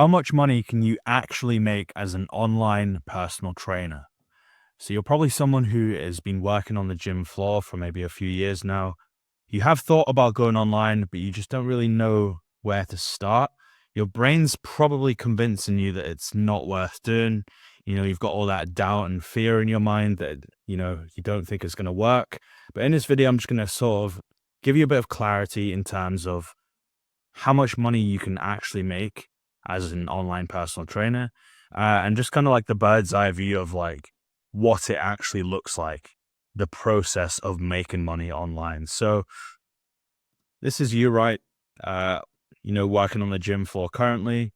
How much money can you actually make as an online personal trainer? So you're probably someone who has been working on the gym floor for maybe a few years now. You have thought about going online, but you just don't really know where to start. Your brain's probably convincing you that it's not worth doing. You've got all that doubt and fear in your mind that, you don't think it's going to work. But in this video, I'm just going to sort of give you a bit of clarity in terms of how much money you can actually make as an online personal trainer, and just kind of like the bird's eye view of like what it actually looks like, the process of making money online. So this is you, right? Working on the gym floor currently.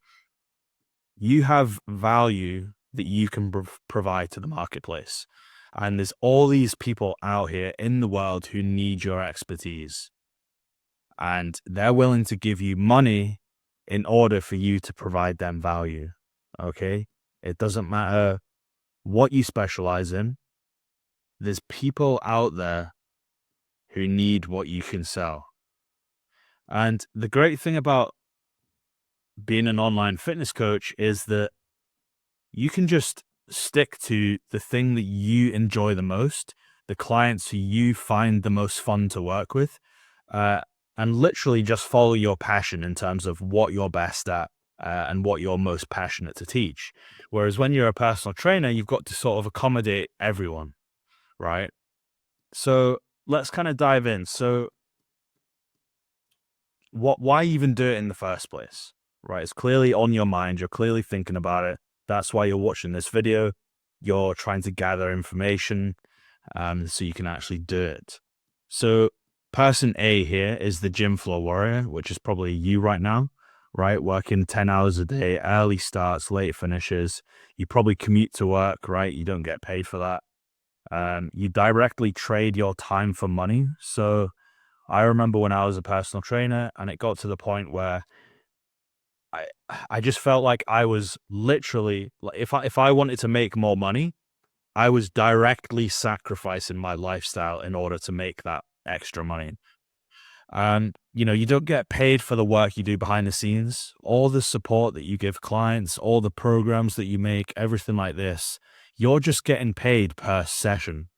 You have value that you can provide to the marketplace. And there's all these people out here in the world who need your expertise. And they're willing to give you money in order for you to provide them value. Okay? It doesn't matter what you specialize in. There's people out there who need what you can sell. And the great thing about being an online fitness coach is that you can just stick to the thing that you enjoy the most, the clients who you find the most fun to work with, and literally just follow your passion in terms of what you're best at, and what you're most passionate to teach. Whereas when you're a personal trainer, you've got to sort of accommodate everyone, right? So let's kind of dive in. So why even do it in the first place, right? It's clearly on your mind. You're clearly thinking about it. That's why you're watching this video. You're trying to gather information, so you can actually do it. So person A here is the gym floor warrior, which is probably you right now, right? Working 10 hours a day, early starts, late finishes. You probably commute to work, right? You don't get paid for that. You directly trade your time for money. So I remember when I was a personal trainer and it got to the point where I just felt like I was literally, like, if I wanted to make more money, I was directly sacrificing my lifestyle in order to make that extra money. And, you don't get paid for the work you do behind the scenes, all the support that you give clients, all the programs that you make, everything like this. You're just getting paid per session,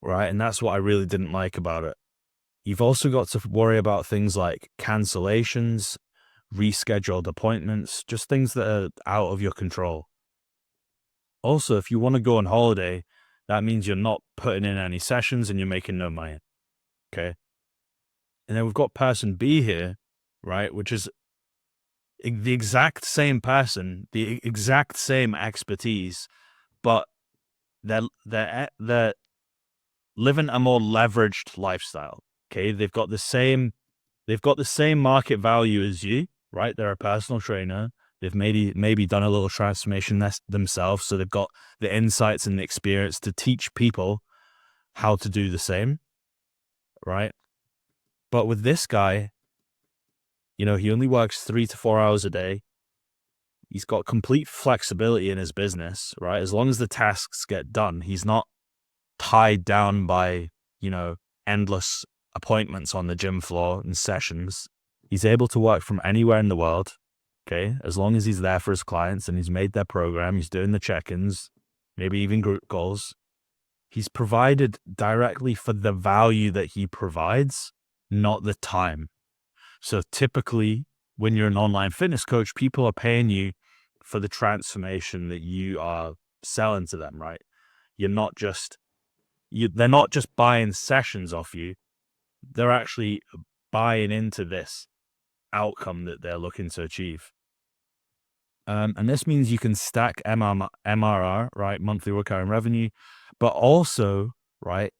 right? And that's what I really didn't like about it. You've also got to worry about things like cancellations, rescheduled appointments, just things that are out of your control. Also, if you want to go on holiday, that means you're not putting in any sessions and you're making no money. Okay. And then we've got person B here, right? Which is the exact same person, the exact same expertise, but they're living a more leveraged lifestyle. Okay. They've got the same market value as you, right? They're a personal trainer. They've maybe done a little transformation themselves. So they've got the insights and the experience to teach people how to do the same, right? But with this guy, he only works 3 to 4 hours a day. He's got complete flexibility in his business, right? As long as the tasks get done, he's not tied down by, endless appointments on the gym floor and sessions. He's able to work from anywhere in the world. Okay. As long as he's there for his clients and he's made their program, he's doing the check-ins, maybe even group goals. He's provided directly for the value that he provides, not the time. So typically when you're an online fitness coach, people are paying you for the transformation that you are selling to them, right? They're not just buying sessions off you. They're actually buying into this outcome that they're looking to achieve. And this means you can stack MRR, right? Monthly recurring revenue, but also, right,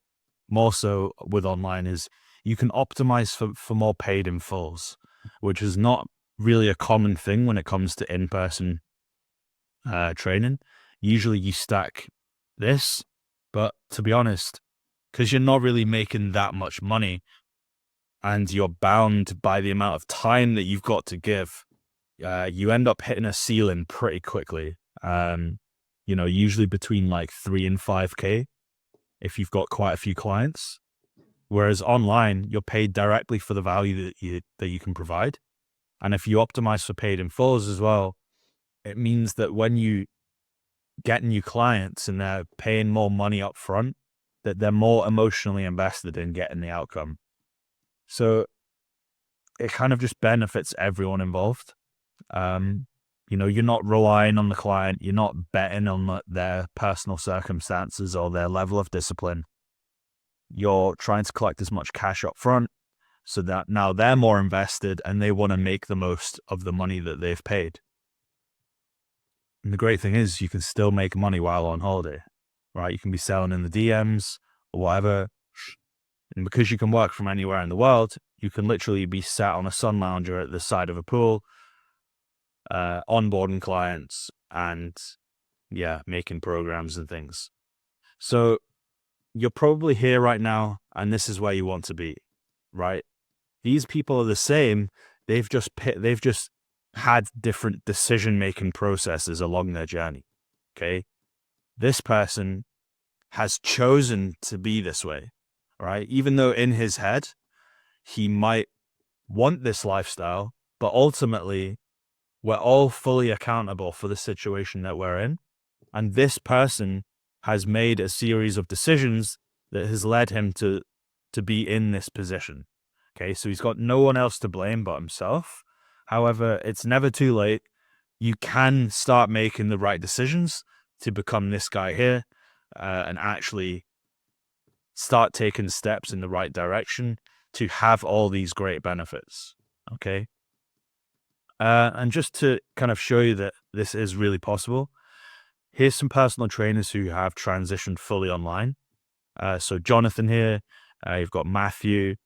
more so with online is you can optimize for more paid in fulls, which is not really a common thing when it comes to in-person training. Usually you stack this, but to be honest, because you're not really making that much money and you're bound by the amount of time that you've got to give, you end up hitting a ceiling pretty quickly. Usually between like 3 and 5K if you've got quite a few clients. Whereas online, you're paid directly for the value that you can provide. And if you optimize for paid in fulls as well, it means that when you get new clients and they're paying more money up front, that they're more emotionally invested in getting the outcome. So it kind of just benefits everyone involved. You're not relying on the client. You're not betting on their personal circumstances or their level of discipline. You're trying to collect as much cash up front so that now they're more invested and they want to make the most of the money that they've paid. And the great thing is you can still make money while on holiday, right? You can be selling in the DMs or whatever. And because you can work from anywhere in the world, you can literally be sat on a sun lounger at the side of a pool, onboarding clients and making programs and things. So you're probably here right now and this is where you want to be, right? These people are the same. They've just had different decision-making processes along their journey. Okay. This person has chosen to be this way, right? Even though in his head, he might want this lifestyle, but ultimately we're all fully accountable for the situation that we're in. And this person has made a series of decisions that has led him to be in this position. Okay. So he's got no one else to blame but himself. However, it's never too late. You can start making the right decisions to become this guy here and actually start taking steps in the right direction to have all these great benefits. Okay. And just to kind of show you that this is really possible, here's some personal trainers who have transitioned fully online. So Jonathan here, you've got Matthew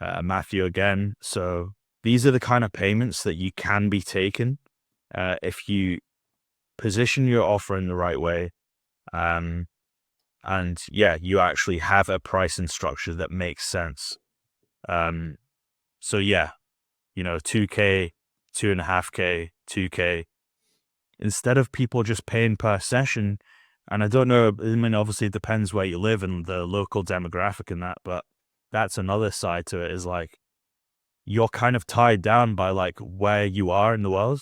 again. So these are the kind of payments that you can be taken if you position your offer in the right way. You actually have a pricing structure that makes sense. 2K, 2.5K, 2K, instead of people just paying per session. And I don't know, I mean, obviously it depends where you live and the local demographic and that, but that's another side to it is like, you're kind of tied down by like where you are in the world.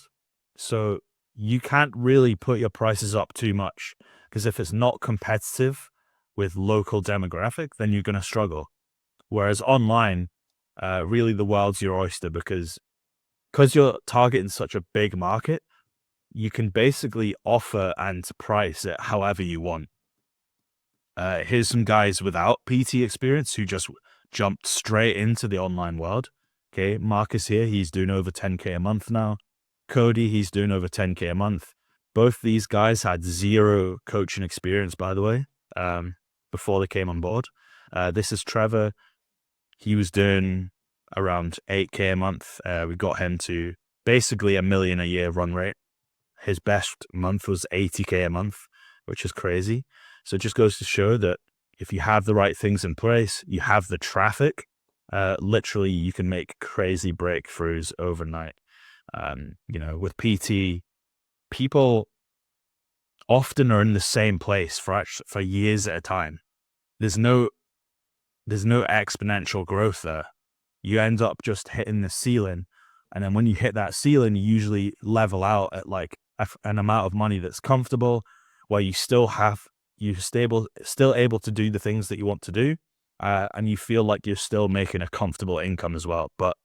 So you can't really put your prices up too much because if it's not competitive with local demographic, then you're going to struggle. Whereas online, really the world's your oyster because you're targeting such a big market, you can basically offer and price it however you want. Here's some guys without PT experience who just jumped straight into the online world. Okay, Marcus here, he's doing over 10K a month now. Cody, he's doing over 10K a month. Both these guys had zero coaching experience, by the way, before they came on board. This is Trevor. He was doing around 8K a month. We got him to basically $1 million a year run rate. His best month was 80K a month, which is crazy. So it just goes to show that if you have the right things in place, you have the traffic, literally you can make crazy breakthroughs overnight. With PT, people often are in the same place for years at a time. There's no exponential growth there. You end up just hitting the ceiling. And then when you hit that ceiling, you usually level out at like an amount of money that's comfortable, where you're still able to do the things that you want to do. And you feel like you're still making a comfortable income as well. But,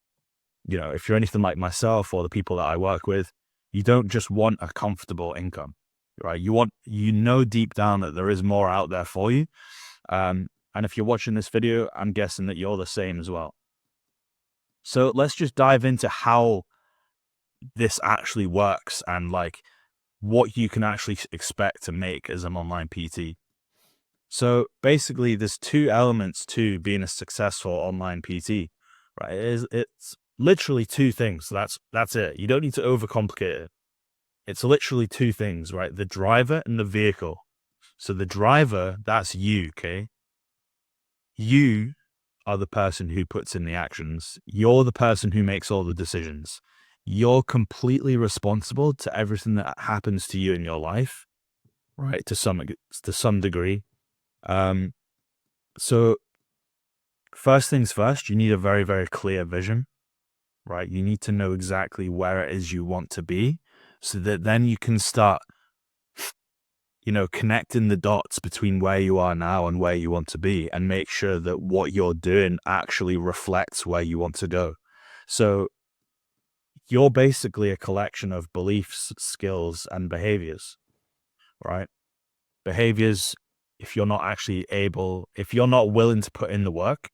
if you're anything like myself or the people that I work with, you don't just want a comfortable income, right? You know deep down that there is more out there for you. And if you're watching this video, I'm guessing that you're the same as well. So let's just dive into how this actually works and like what you can actually expect to make as an online PT. So basically there's two elements to being a successful online PT, right? It's literally two things. That's it. You don't need to overcomplicate it. It's literally two things, right? The driver and the vehicle. So the driver, that's you, okay? You are the person who puts in the actions. You're the person who makes all the decisions. You're completely responsible to everything that happens to you in your life, right? To some degree. So first things first, you need a very, very clear vision, right? You need to know exactly where it is you want to be so that then you can start, connecting the dots between where you are now and where you want to be, and make sure that what you're doing actually reflects where you want to go. So you're basically a collection of beliefs, skills, and behaviors, right? Behaviors, if you're not willing to put in the work,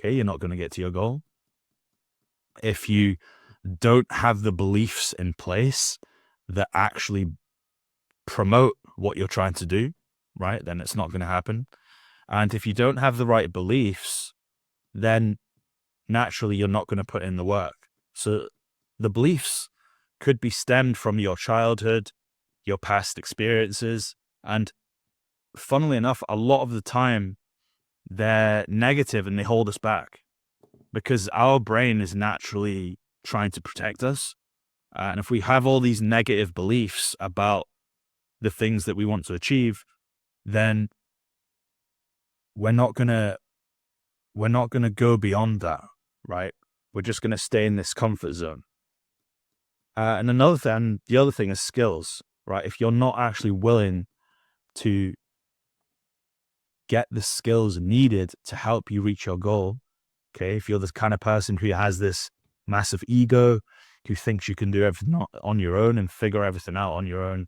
okay, you're not going to get to your goal. If you don't have the beliefs in place that actually promote what you're trying to do, right, then it's not going to happen. And if you don't have the right beliefs, then naturally you're not going to put in the work. So the beliefs could be stemmed from your childhood, your past experiences, and funnily enough, a lot of the time they're negative and they hold us back because our brain is naturally trying to protect us. And if we have all these negative beliefs about the things that we want to achieve, then we're not gonna go beyond that, right? We're just gonna stay in this comfort zone. And the other thing is skills, right? If you're not actually willing to get the skills needed to help you reach your goal, okay, if you're the kind of person who has this massive ego, who thinks you can do everything on your own and figure everything out on your own,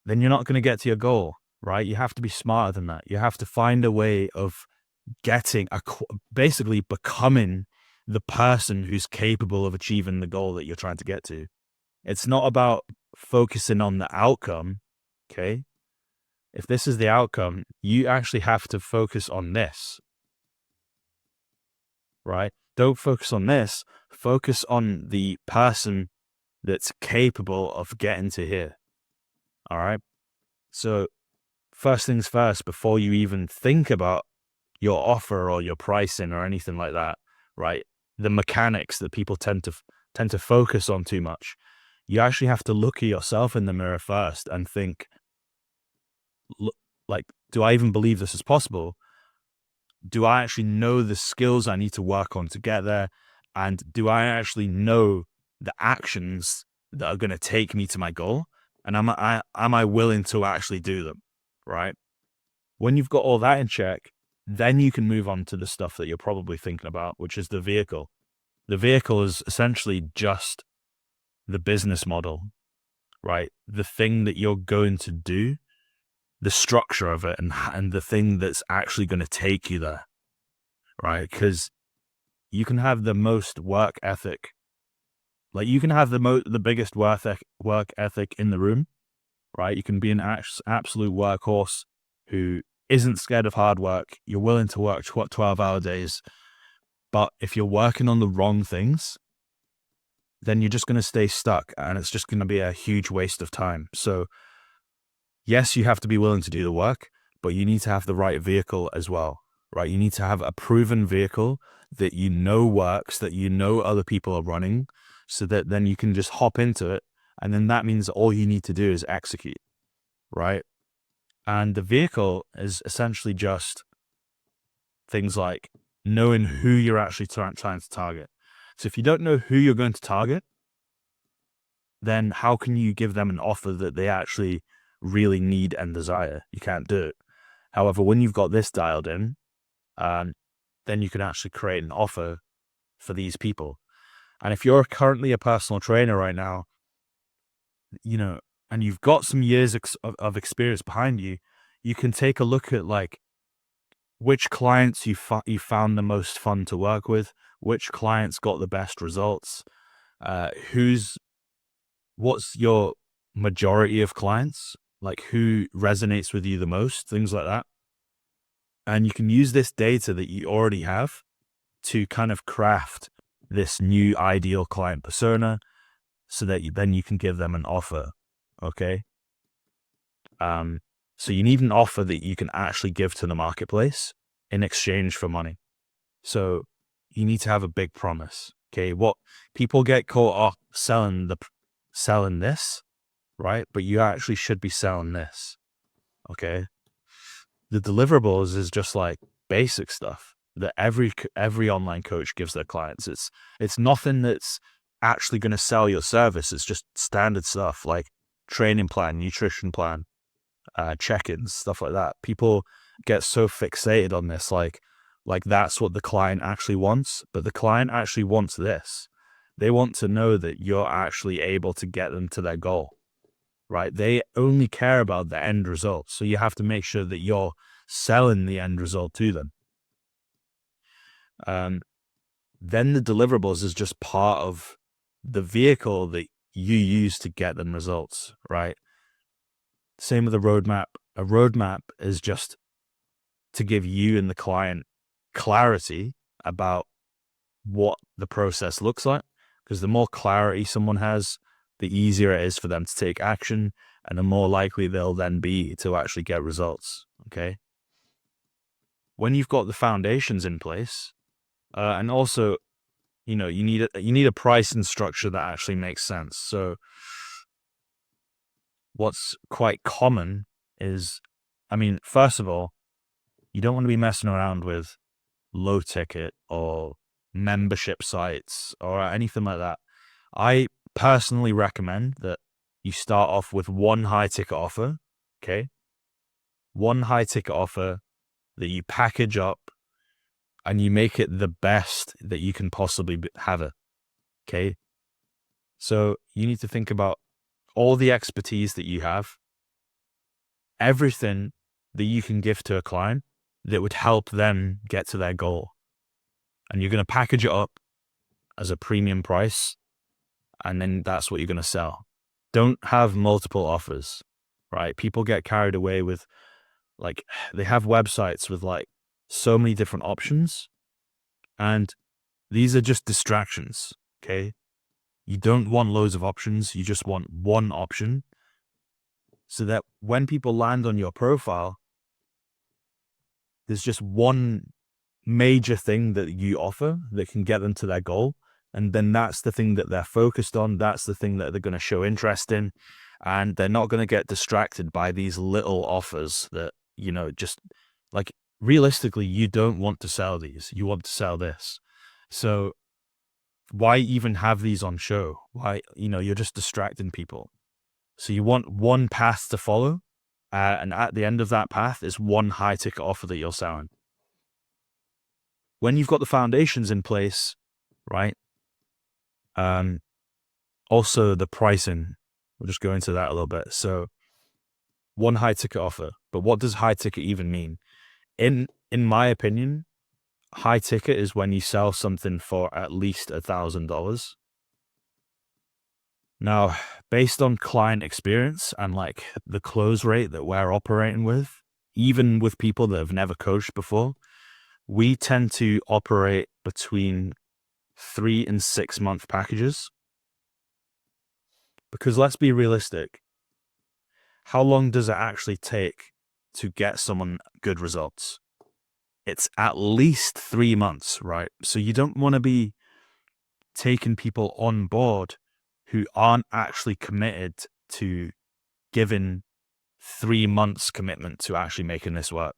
then you're not going to get to your goal, right? You have to be smarter than that. You have to find a way of basically becoming the person who's capable of achieving the goal that you're trying to get to. It's not about focusing on the outcome, okay? If this is the outcome, you actually have to focus on this, right? Don't focus on this. Focus on the person that's capable of getting to here, all right? So first things first, before you even think about your offer or your pricing or anything like that, right? The mechanics that people tend to focus on too much. You actually have to look at yourself in the mirror first and think, like, do I even believe this is possible? Do I actually know the skills I need to work on to get there? And do I actually know the actions that are going to take me to my goal? And am I willing to actually do them, right? When you've got all that in check, then you can move on to the stuff that you're probably thinking about, which is the vehicle. The vehicle is essentially just the business model, right? The thing that you're going to do, the structure of it, and the thing that's actually going to take you there, right? Because you can have the most work ethic, like you can have the biggest work ethic in the room, right? You can be an absolute workhorse who isn't scared of hard work. You're willing to work 12-hour days, but if you're working on the wrong things, then you're just going to stay stuck, and it's just going to be a huge waste of time. So yes, you have to be willing to do the work, but you need to have the right vehicle as well, right? You need to have a proven vehicle that you know works, that you know other people are running, so that then you can just hop into it. And then that means all you need to do is execute, right? And the vehicle is essentially just things like knowing who you're actually trying to target. So if you don't know who you're going to target, then how can you give them an offer that they actually really need and desire? You can't do it. However, when you've got this dialed in, then you can actually create an offer for these people. And if you're currently a personal trainer right now, and you've got some years of experience behind you, you can take a look at like which clients you found the most fun to work with, which clients got the best results, what's your majority of clients, like who resonates with you the most, things like that. And you can use this data that you already have to kind of craft this new ideal client persona so that then you can give them an offer. Okay. So you need an offer that you can actually give to the marketplace in exchange for money. So you need to have a big promise. Okay. What people get caught up selling this, right? But you actually should be selling this. Okay. The deliverables is just like basic stuff that every online coach gives their clients. It's nothing that's actually going to sell your service. It's just standard stuff like training plan, nutrition plan, check-ins, stuff like that. People get so fixated on this, like that's what the client actually wants. But the client actually wants this. They want to know that you're actually able to get them to their goal, right? They only care about the end result. So you have to make sure that you're selling the end result to them. Then the deliverables is just part of the vehicle that you use to get them results, right? Same with a roadmap. A roadmap is just to give you and the client clarity about what the process looks like, because the more clarity someone has, the easier it is for them to take action, and the more likely they'll then be to actually get results. Okay. When you've got the foundations in place, and also, you need a pricing structure that actually makes sense. So what's quite common is, first of all, you don't want to be messing around with low ticket or membership sites or anything like that. I personally recommend that you start off with one high ticket offer. Okay. One high ticket offer that you package up and you make it the best that you can possibly have it. Okay. So you need to think about all the expertise that you have, everything that you can give to a client that would help them get to their goal. And you're going to package it up as a premium price, and then that's what you're going to sell. Don't have multiple offers, right? People get carried away with, like, they have websites with like so many different options, and these are just distractions. Okay. You don't want loads of options. You just want one option, so that when people land on your profile, there's just one major thing that you offer that can get them to their goal. And then that's the thing that they're focused on. That's the thing that they're going to show interest in. And they're not going to get distracted by these little offers that, just like, realistically, you don't want to sell these. You want to sell this. So why even have these on show? Why, you're just distracting people. So you want one path to follow. And at the end of that path is one high ticket offer that you're selling. When you've got the foundations in place, right? Also the pricing, we'll just go into that a little bit. So one high ticket offer, but what does high ticket even mean? In my opinion, high ticket is when you sell something for at least $1,000. Now, based on client experience and like the close rate that we're operating with, even with people that have never coached before, we tend to operate between 3 and 6 month packages. Because let's be realistic. How long does it actually take to get someone good results? It's at least 3 months, right? So you don't want to be taking people on board who aren't actually committed to giving 3 months commitment to actually making this work.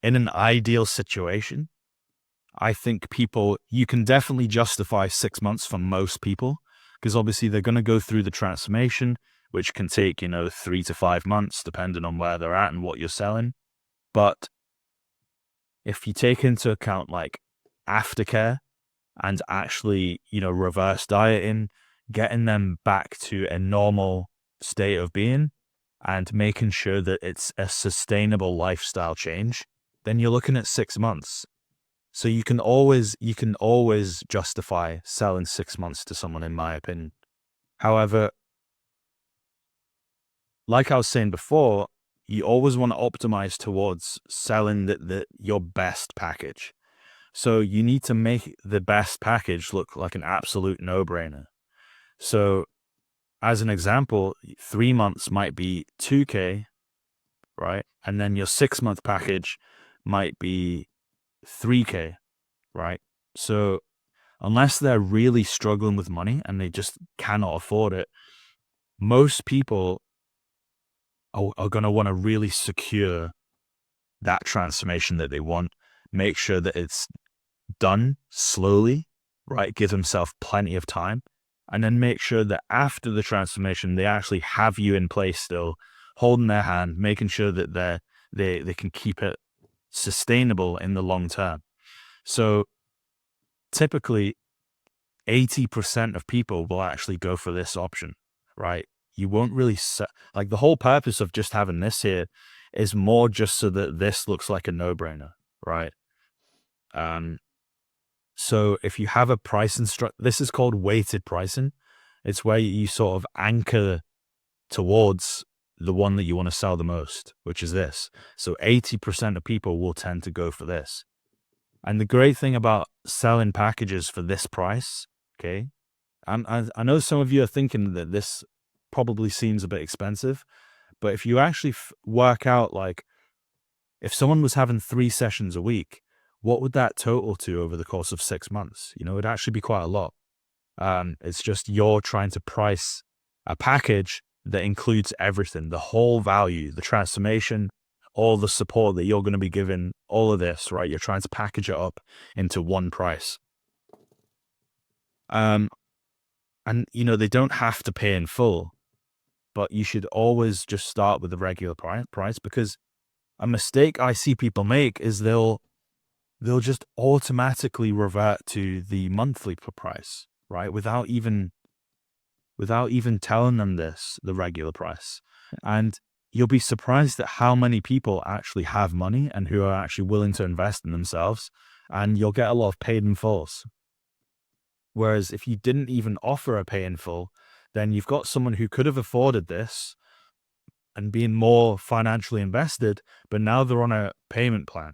In an ideal situation, I think you can definitely justify 6 months for most people, because obviously they're going to go through the transformation, which can take, 3 to 5 months, depending on where they're at and what you're selling. But if you take into account like aftercare and actually, reverse dieting, getting them back to a normal state of being and making sure that it's a sustainable lifestyle change, then you're looking at 6 months. So you can always justify selling 6 months to someone, in my opinion. However, like I was saying before, you always want to optimize towards selling your best package. So you need to make the best package look like an absolute no-brainer. So as an example, 3 months might be $2,000, right? And then your 6 month package might be $3,000, right? So unless they're really struggling with money and they just cannot afford it, most people are going to want to really secure that transformation that they want, make sure that it's done slowly, right? Give themselves plenty of time, and then make sure that after the transformation, they actually have you in place still, holding their hand, making sure that they can keep it sustainable in the long term. So typically 80% of people will actually go for this option, right? You won't really like the whole purpose of just having this here is more just so that this looks like a no-brainer, right? Um, so if you have a price this is called weighted pricing. It's where you sort of anchor towards the one that you want to sell the most, which is this. So 80% of people will tend to go for this. And the great thing about selling packages for this price, okay, I know some of you are thinking that this probably seems a bit expensive, but if you actually work out, like, if someone was having 3 sessions a week, what would that total to over the course of 6 months? You know, it'd actually be quite a lot. It's just you're trying to price a package that includes everything, the whole value, the transformation, all the support that you're going to be given, all of this, right? You're trying to package it up into one price. And, you know, they don't have to pay in full, but you should always just start with the regular price, because a mistake I see people make is they'll just automatically revert to the monthly price, right? Without even telling them the regular price. And you'll be surprised at how many people actually have money and who are actually willing to invest in themselves. And you'll get a lot of paid in fulls. Whereas if you didn't even offer a pay in full, then you've got someone who could have afforded this and been more financially invested, but now they're on a payment plan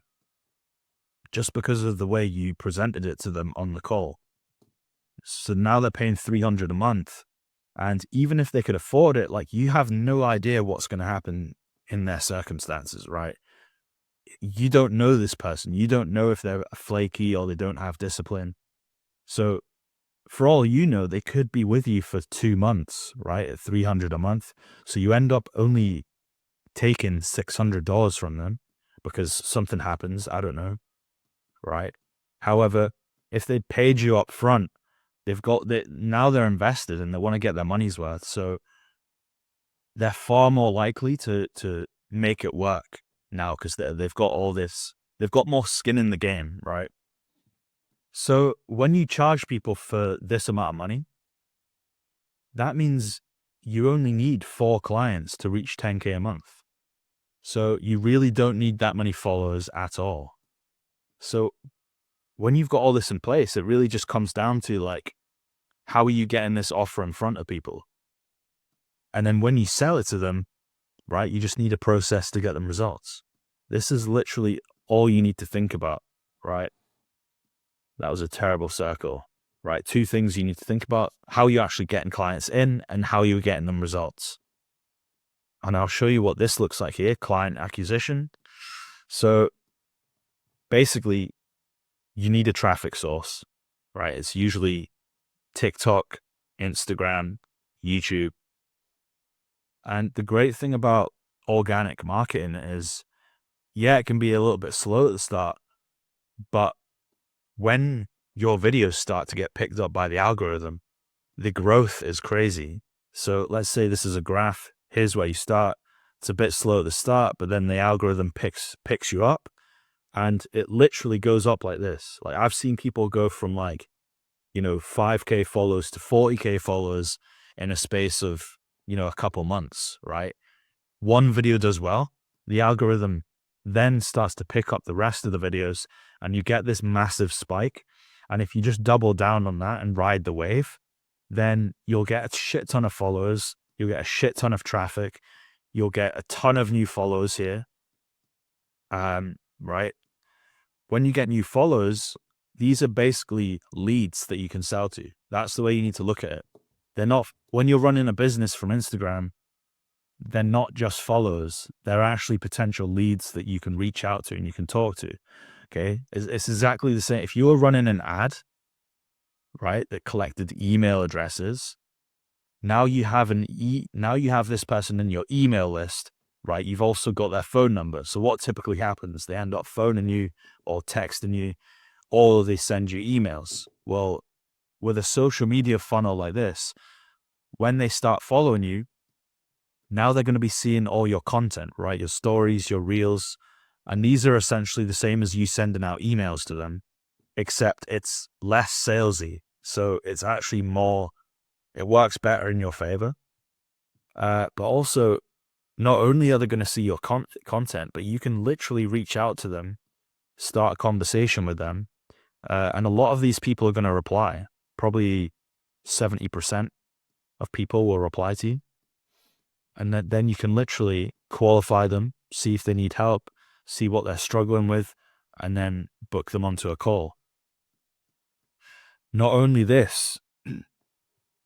just because of the way you presented it to them on the call. So now they're paying $300 a month. And even if they could afford it, like, you have no idea what's going to happen in their circumstances, right? You don't know this person. You don't know if they're flaky or they don't have discipline. So for all you know, they could be with you for 2 months, right? At $300 a month. So you end up only taking $600 from them because something happens. I don't know. Right. However, if they paid you up front, now they're invested and they want to get their money's worth. So they're far more likely to make it work now because they've got all this, they've got more skin in the game, right? So when you charge people for this amount of money, that means you only need 4 clients to reach 10K a month. So you really don't need that many followers at all. So when you've got all this in place, it really just comes down to, like, how are you getting this offer in front of people? And then when you sell it to them, right, you just need a process to get them results. This is literally all you need to think about, right? That was a terrible circle, right? 2 things you need to think about: how you're actually getting clients in and how you're getting them results. And I'll show you what this looks like here, client acquisition. So basically, you need a traffic source, right? It's usually TikTok, Instagram, YouTube. And the great thing about organic marketing is, yeah, it can be a little bit slow at the start, but when your videos start to get picked up by the algorithm, the growth is crazy. So let's say this is a graph. Here's where you start. It's a bit slow at the start, but then the algorithm picks you up, and it literally goes up like this. Like, I've seen people go from, like, 5K followers to 40K followers in a space of, a couple months, right? One video does well, the algorithm then starts to pick up the rest of the videos, and you get this massive spike. And if you just double down on that and ride the wave, then you'll get a shit ton of followers, you'll get a shit ton of traffic, you'll get a ton of new followers here. Right? When you get new followers, these are basically leads that you can sell to. That's the way you need to look at it. They're not, when you're running a business from Instagram, they're not just followers. They're actually potential leads that you can reach out to and you can talk to. Okay. It's exactly the same. If you were running an ad, right, that collected email addresses, now you have now you have this person in your email list, right? You've also got their phone number. So what typically happens? They end up phoning you or texting you, or they send you emails. Well, with a social media funnel like this, when they start following you, now they're going to be seeing all your content, right? Your stories, your reels. And these are essentially the same as you sending out emails to them, except it's less salesy. So it's actually more, it works better in your favor. But also, not only are they going to see your content, but you can literally reach out to them, start a conversation with them. And a lot of these people are going to reply. Probably 70% of people will reply to you. And then you can literally qualify them, see if they need help, see what they're struggling with, and then book them onto a call. Not only this,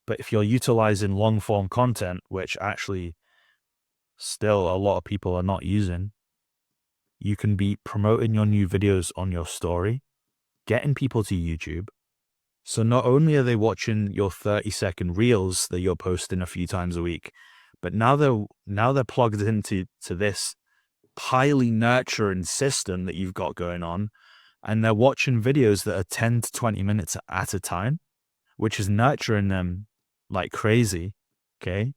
but if you're utilizing long form content, which actually still a lot of people are not using, you can be promoting your new videos on your story, getting people to YouTube. So not only are they watching your 30-second reels that you're posting a few times a week, but now they're plugged into this highly nurturing system that you've got going on, and they're watching videos that are 10 to 20 minutes at a time, which is nurturing them like crazy. Okay.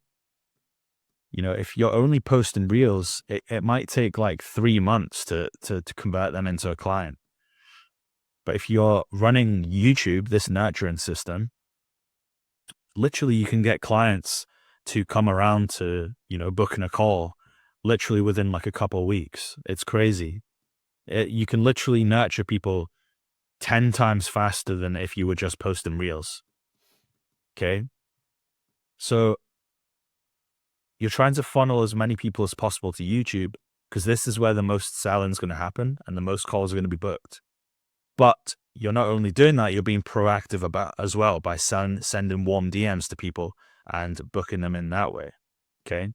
You know, if you're only posting reels, it might take like 3 months to convert them into a client. But if you're running YouTube, this nurturing system, literally you can get clients to come around to, you know, booking a call literally within like a couple of weeks. It's crazy. You can literally nurture people 10 times faster than if you were just posting reels. Okay. So you're trying to funnel as many people as possible to YouTube because this is where the most selling is going to happen and the most calls are going to be booked. But you're not only doing that, you're being proactive about as well by sending warm DMs to people and booking them in that way. Okay.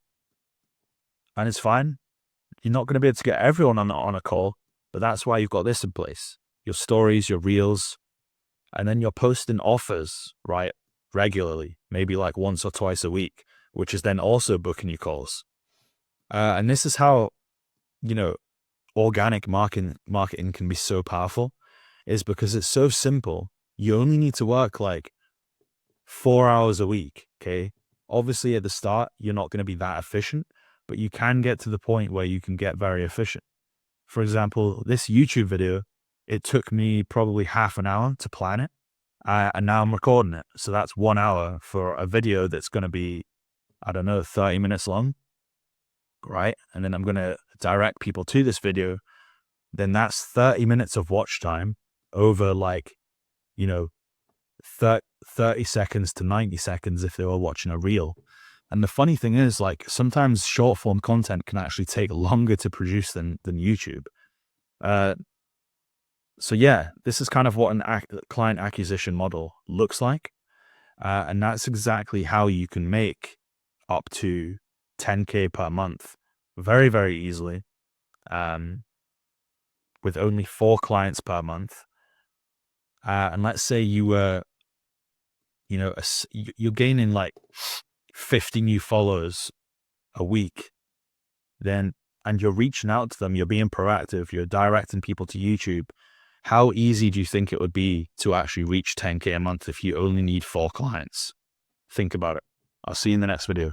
And it's fine. You're not going to be able to get everyone on a call, but that's why you've got this in place. Your stories, your reels, and then you're posting offers, right? Regularly, maybe like once or twice a week, which is then also booking you calls. And this is how, you know, organic marketing can be so powerful, is because it's so simple. You only need to work like 4 hours a week. Okay. Obviously at the start, you're not going to be that efficient, but you can get to the point where you can get very efficient. For example, this YouTube video, it took me probably half an hour to plan it. And now I'm recording it. So that's 1 hour for a video that's going to be, I don't know, 30 minutes long. Right. And then I'm going to direct people to this video. Then that's 30 minutes of watch time over like, you know, 30 seconds to 90 seconds if they were watching a reel. And the funny thing is, like, sometimes short form content can actually take longer to produce than YouTube. So yeah, this is kind of what an client acquisition model looks like. And that's exactly how you can make up to 10K per month very, very easily, with only 4 clients per month. And let's say you were, you know, you're gaining like 50 new followers a week, then, and you're reaching out to them, you're being proactive, you're directing people to YouTube. How easy do you think it would be to actually reach 10K a month if you only need 4 clients? Think about it. I'll see you in the next video.